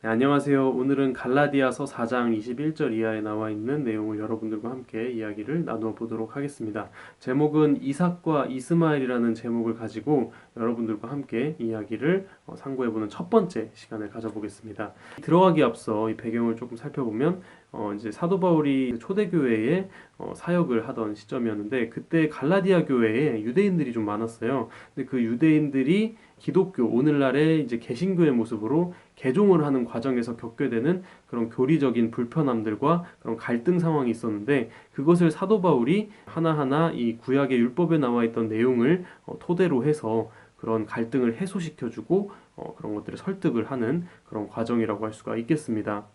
네, 안녕하세요. 오늘은 갈라디아서 4장 21절 이하에 나와 있는 내용을 여러분들과 함께 이야기를 나누어 보도록 하겠습니다. 제목은 이삭과 이스마엘이라는 제목을 가지고 여러분들과 함께 이야기를 상고해보는 첫 번째 시간을 가져보겠습니다. 들어가기 앞서 이 배경을 조금 살펴보면 이제 사도 바울이 초대교회에 사역을 하던 시점이었는데 그때 갈라디아 교회에 유대인들이 좀 많았어요. 근데 그 유대인들이 기독교 오늘날의 이제 개신교의 모습으로 개종을 하는 과정에서 겪게 되는 그런 교리적인 불편함들과 그런 갈등 상황이 있었는데 그것을 사도 바울이 하나하나 이 구약의 율법에 나와 있던 내용을 토대로 해서 그런 갈등을 해소시켜주고 그런 것들을 설득을 하는 그런 과정이라고 할 수가 있겠습니다.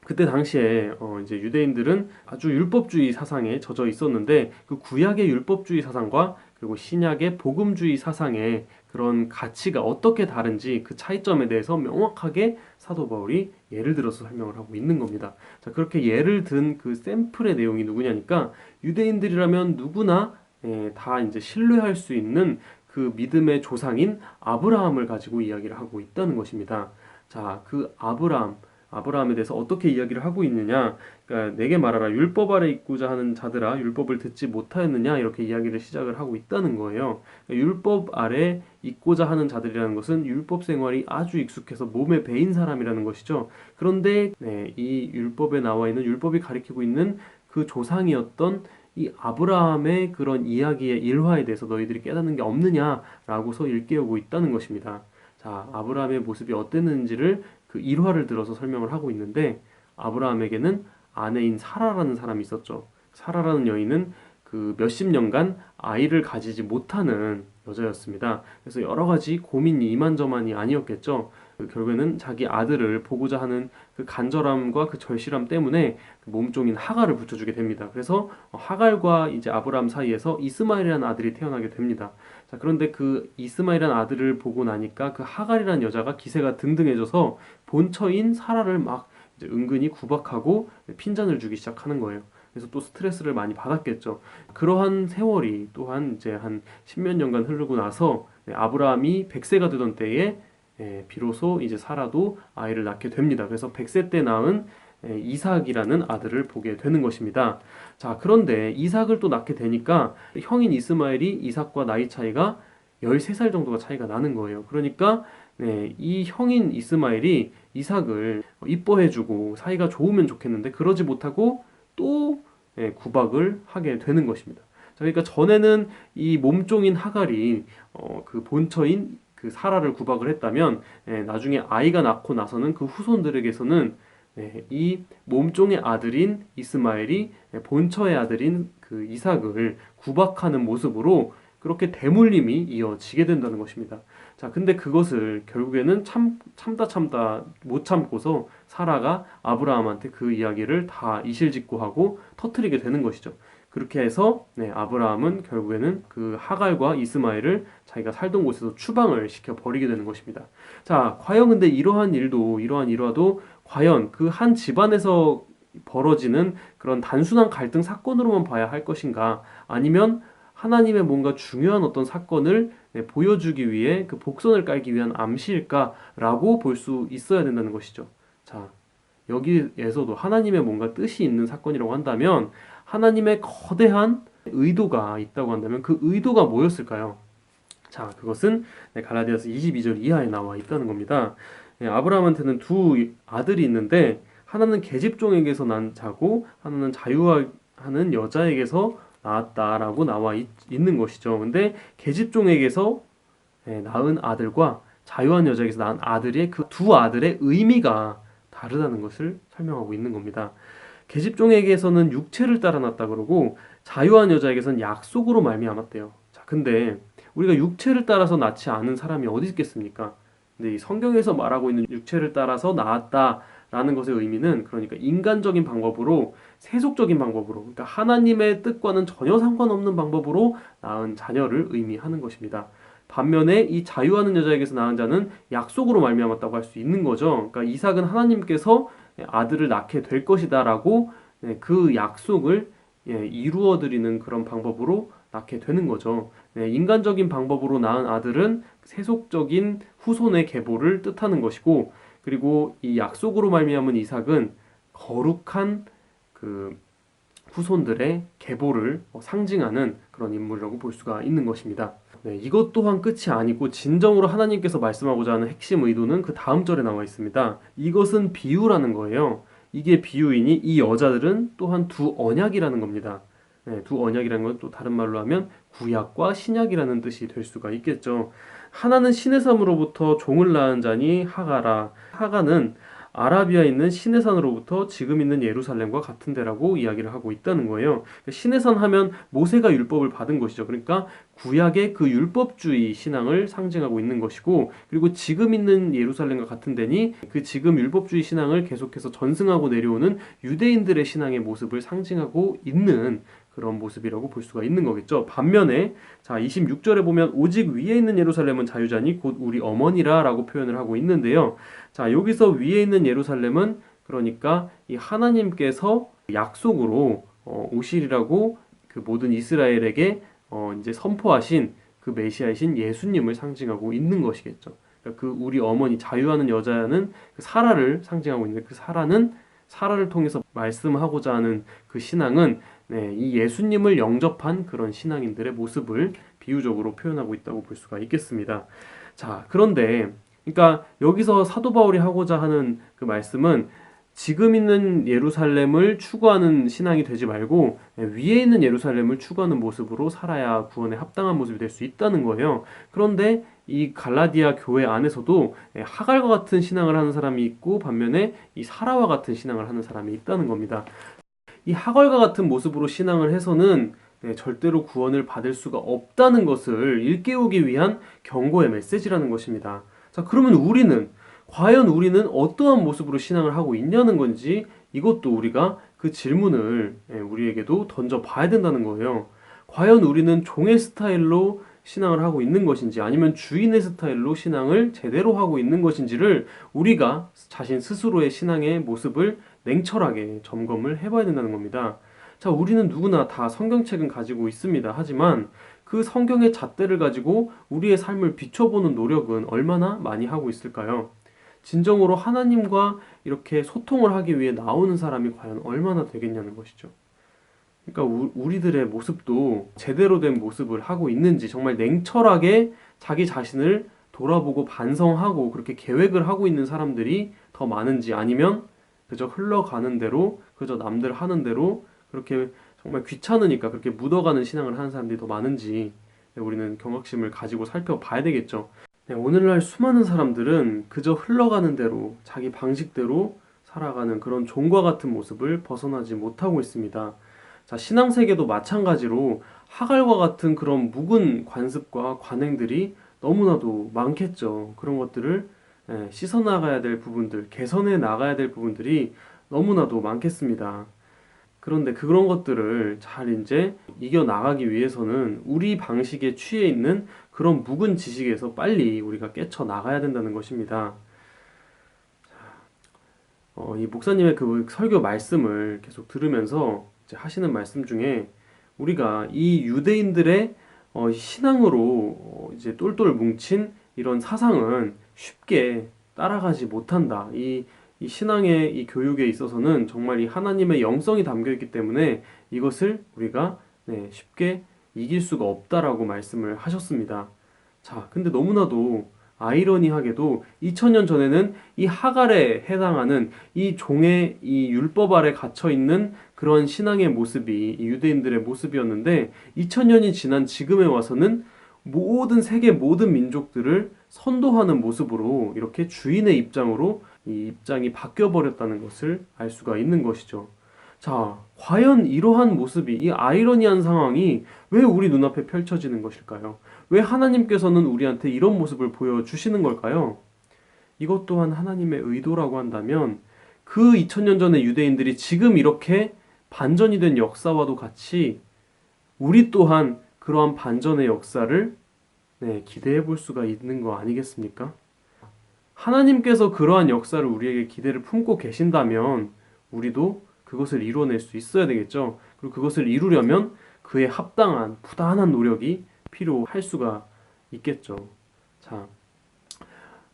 그때 당시에 이제 유대인들은 아주 율법주의 사상에 젖어 있었는데 그 구약의 율법주의 사상과 그리고 신약의 복음주의 사상의 그런 가치가 어떻게 다른지 그 차이점에 대해서 명확하게 사도 바울이 예를 들어서 설명을 하고 있는 겁니다. 자, 그렇게 예를 든 그 샘플의 내용이 누구냐니까 유대인들이라면 누구나 다 이제 신뢰할 수 있는 그 믿음의 조상인 아브라함을 가지고 이야기를 하고 있다는 것입니다. 자, 그 아브라함에 대해서 어떻게 이야기를 하고 있느냐? 그러니까 내게 말하라 율법 아래 있고자 하는 자들아 율법을 듣지 못하였느냐? 이렇게 이야기를 시작을 하고 있다는 거예요. 그러니까 율법 아래 있고자 하는 자들이라는 것은 율법 생활이 아주 익숙해서 몸에 배인 사람이라는 것이죠. 그런데 이 율법에 나와 있는 율법이 가리키고 있는 그 조상이었던 이 아브라함의 그런 이야기의 일화에 대해서 너희들이 깨닫는 게 없느냐라고서 일깨우고 있다는 것입니다. 자, 아브라함의 모습이 어땠는지를 그 일화를 들어서 설명을 하고 있는데 아브라함에게는 아내인 사라라는 사람이 있었죠. 사라라는 여인은 그 몇십 년간 아이를 가지지 못하는 여자였습니다. 그래서 여러 가지 고민이 이만저만이 아니었겠죠. 결국에는 자기 아들을 보고자 하는 그 간절함과 그 절실함 때문에 그 몸종인 하갈을 붙여주게 됩니다. 그래서 하갈과 이제 아브라함 사이에서 이스마엘이라는 아들이 태어나게 됩니다. 자, 그런데 그 이스마엘이라는 아들을 보고 나니까 그 하갈이라는 여자가 기세가 등등해져서 본처인 사라를 막 이제 은근히 구박하고 핀잔을 주기 시작하는 거예요. 그래서 또 스트레스를 많이 받았겠죠. 그러한 세월이 또한 이제 한 십몇 년간 흐르고 나서 아브라함이 100세가 되던 때에 비로소 이제 사라도 아이를 낳게 됩니다. 그래서 100세 때 낳은 이삭이라는 아들을 보게 되는 것입니다. 자, 그런데 이삭을 또 낳게 되니까 형인 이스마엘이 이삭과 나이 차이가 13살 정도가 차이가 나는 거예요. 그러니까 이 형인 이스마엘이 이삭을 이뻐해주고 사이가 좋으면 좋겠는데 그러지 못하고 또 구박을 하게 되는 것입니다. 자, 그러니까 전에는 이 몸종인 하갈이 그 본처인 그 사라를 구박을 했다면 나중에 아이가 낳고 나서는 그 후손들에게서는 이 몸종의 아들인 이스마엘이 본처의 아들인 그 이삭을 구박하는 모습으로 그렇게 대물림이 이어지게 된다는 것입니다. 자, 근데 그것을 결국에는 참다 못 참고서 사라가 아브라함한테 그 이야기를 다 이실직고하고 터뜨리게 되는 것이죠. 그렇게 해서 아브라함은 결국에는 그 하갈과 이스마엘을 자기가 살던 곳에서 추방을 시켜 버리게 되는 것입니다. 자, 과연 근데 이러한 일화도 과연 그 한 집안에서 벌어지는 그런 단순한 갈등 사건으로만 봐야 할 것인가? 아니면 하나님의 뭔가 중요한 어떤 사건을 보여주기 위해 그 복선을 깔기 위한 암시일까라고 볼 수 있어야 된다는 것이죠. 자, 여기에서도 하나님의 뭔가 뜻이 있는 사건이라고 한다면 하나님의 거대한 의도가 있다고 한다면 그 의도가 뭐였을까요? 자, 그것은 갈라디아서 22절 이하에 나와 있다는 겁니다. 아브라함한테는 두 아들이 있는데 하나는 계집종에게서 난 자고 하나는 자유하는 여자에게서 낳았다라고 나와 있는 것이죠. 근데 계집종에게서 낳은 아들과 자유한 여자에게서 낳은 아들의 그 두 아들의 의미가 다르다는 것을 설명하고 있는 겁니다. 계집종에게서는 육체를 따라 낳았다 그러고 자유한 여자에게서는 약속으로 말미암았대요. 자, 근데 우리가 육체를 따라서 낳지 않은 사람이 어디 있겠습니까? 근데 이 성경에서 말하고 있는 육체를 따라서 낳았다라는 것의 의미는 그러니까 인간적인 방법으로 세속적인 방법으로 그러니까 하나님의 뜻과는 전혀 상관없는 방법으로 낳은 자녀를 의미하는 것입니다. 반면에 이 자유하는 여자에게서 낳은 자는 약속으로 말미암았다고 할 수 있는 거죠. 그러니까 이삭은 하나님께서 아들을 낳게 될 것이다라고 그 약속을 이루어 드리는 그런 방법으로 낳게 되는 거죠. 인간적인 방법으로 낳은 아들은 세속적인 후손의 계보를 뜻하는 것이고 그리고 이 약속으로 말미암은 이삭은 거룩한 그 후손들의 계보를 상징하는 그런 인물이라고 볼 수가 있는 것입니다. 네, 이것 또한 끝이 아니고 진정으로 하나님께서 말씀하고자 하는 핵심 의도는 그 다음 절에 나와 있습니다. 이것은 비유라는 거예요. 이게 비유이니 이 여자들은 또한 두 언약이라는 겁니다. 네, 두 언약이라는 건 또 다른 말로 하면 구약과 신약이라는 뜻이 될 수가 있겠죠. 하나는 신의 삶으로부터 종을 낳은 자니 하가라. 하가는 아라비아에 있는 시내산으로부터 지금 있는 예루살렘과 같은 데라고 이야기를 하고 있다는 거예요. 시내산 하면 모세가 율법을 받은 것이죠. 그러니까 구약의 그 율법주의 신앙을 상징하고 있는 것이고, 그리고 지금 있는 예루살렘과 같은 데니 그 지금 율법주의 신앙을 계속해서 전승하고 내려오는 유대인들의 신앙의 모습을 상징하고 있는 그런 모습이라고 볼 수가 있는 거겠죠. 반면에 자 26절에 보면 오직 위에 있는 예루살렘은 자유자니 곧 우리 어머니라 라고 표현을 하고 있는데요. 자 여기서 위에 있는 예루살렘은 그러니까 이 하나님께서 약속으로 오시리라고 그 모든 이스라엘에게 이제 선포하신 그 메시아이신 예수님을 상징하고 있는 것이겠죠. 그러니까 그 우리 어머니 자유하는 여자는 그 사라를 상징하고 있는데 그 사라를 통해서 말씀하고자 하는 그 신앙은 네, 이 예수님을 영접한 그런 신앙인들의 모습을 비유적으로 표현하고 있다고 볼 수가 있겠습니다. 자, 그런데 그러니까 여기서 사도 바울이 하고자 하는 그 말씀은 지금 있는 예루살렘을 추구하는 신앙이 되지 말고 위에 있는 예루살렘을 추구하는 모습으로 살아야 구원에 합당한 모습이 될 수 있다는 거예요. 그런데 이 갈라디아 교회 안에서도 하갈과 같은 신앙을 하는 사람이 있고 반면에 이 사라와 같은 신앙을 하는 사람이 있다는 겁니다. 이 하갈과 같은 모습으로 신앙을 해서는 절대로 구원을 받을 수가 없다는 것을 일깨우기 위한 경고의 메시지라는 것입니다. 자, 그러면 과연 우리는 어떠한 모습으로 신앙을 하고 있냐는 건지 이것도 우리가 그 질문을 우리에게도 던져봐야 된다는 거예요. 과연 우리는 종의 스타일로 신앙을 하고 있는 것인지 아니면 주인의 스타일로 신앙을 제대로 하고 있는 것인지를 우리가 자신 스스로의 신앙의 모습을 냉철하게 점검을 해봐야 된다는 겁니다. 자, 우리는 누구나 다 성경책은 가지고 있습니다. 하지만 그 성경의 잣대를 가지고 우리의 삶을 비춰보는 노력은 얼마나 많이 하고 있을까요? 진정으로 하나님과 이렇게 소통을 하기 위해 나오는 사람이 과연 얼마나 되겠냐는 것이죠. 그러니까 우리들의 모습도 제대로 된 모습을 하고 있는지 정말 냉철하게 자기 자신을 돌아보고 반성하고 그렇게 계획을 하고 있는 사람들이 더 많은지 아니면 그저 흘러가는 대로 그저 남들 하는 대로 그렇게 정말 귀찮으니까 그렇게 묻어가는 신앙을 하는 사람들이 더 많은지 우리는 경각심을 가지고 살펴봐야 되겠죠. 네, 오늘날 수많은 사람들은 그저 흘러가는 대로 자기 방식대로 살아가는 그런 종과 같은 모습을 벗어나지 못하고 있습니다. 자, 신앙세계도 마찬가지로 하갈과 같은 그런 묵은 관습과 관행들이 너무나도 많겠죠. 그런 것들을 씻어 나가야 될 부분들, 개선해 나가야 될 부분들이 너무나도 많겠습니다. 그런데 그런 것들을 잘 이제 이겨 나가기 위해서는 우리 방식에 취해 있는 그런 묵은 지식에서 빨리 우리가 깨쳐 나가야 된다는 것입니다. 이 목사님의 그 설교 말씀을 계속 들으면서 이제 하시는 말씀 중에 우리가 이 유대인들의 신앙으로 이제 똘똘 뭉친 이런 사상은 쉽게 따라가지 못한다. 이 신앙의 이 교육에 있어서는 정말 이 하나님의 영성이 담겨 있기 때문에 이것을 우리가 쉽게 이길 수가 없다라고 말씀을 하셨습니다. 자, 근데 너무나도 아이러니하게도 2000년 전에는 이 하갈에 해당하는 이 종의 이 율법 아래 갇혀 있는 그런 신앙의 모습이 이 유대인들의 모습이었는데 2000년이 지난 지금에 와서는 모든 세계 모든 민족들을 선도하는 모습으로 이렇게 주인의 입장으로 이 입장이 바뀌어 버렸다는 것을 알 수가 있는 것이죠. 자, 과연 이러한 모습이 이 아이러니한 상황이 왜 우리 눈앞에 펼쳐지는 것일까요? 왜 하나님께서는 우리한테 이런 모습을 보여주시는 걸까요? 이것 또한 하나님의 의도라고 한다면 그 2000년 전의 유대인들이 지금 이렇게 반전이 된 역사와도 같이 우리 또한 그러한 반전의 역사를 기대해 볼 수가 있는 거 아니겠습니까? 하나님께서 그러한 역사를 우리에게 기대를 품고 계신다면 우리도 그것을 이루어낼 수 있어야 되겠죠. 그리고 그것을 이루려면 그에 합당한 부단한 노력이 필요할 수가 있겠죠. 자,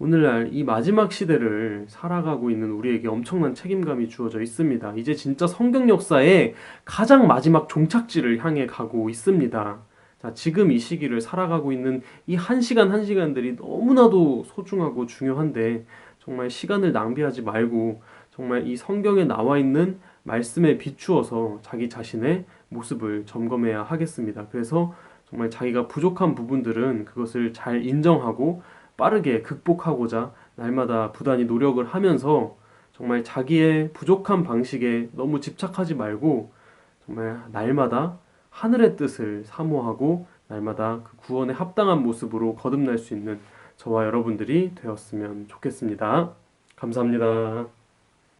오늘날 이 마지막 시대를 살아가고 있는 우리에게 엄청난 책임감이 주어져 있습니다. 이제 진짜 성경 역사의 가장 마지막 종착지를 향해 가고 있습니다. 자, 지금 이 시기를 살아가고 있는 이 한 시간 한 시간들이 너무나도 소중하고 중요한데 정말 시간을 낭비하지 말고 정말 이 성경에 나와 있는 말씀에 비추어서 자기 자신의 모습을 점검해야 하겠습니다. 그래서 정말 자기가 부족한 부분들은 그것을 잘 인정하고 빠르게 극복하고자 날마다 부단히 노력을 하면서 정말 자기의 부족한 방식에 너무 집착하지 말고 정말 날마다 하늘의 뜻을 사모하고 날마다 그 구원에 합당한 모습으로 거듭날 수 있는 저와 여러분들이 되었으면 좋겠습니다. 감사합니다.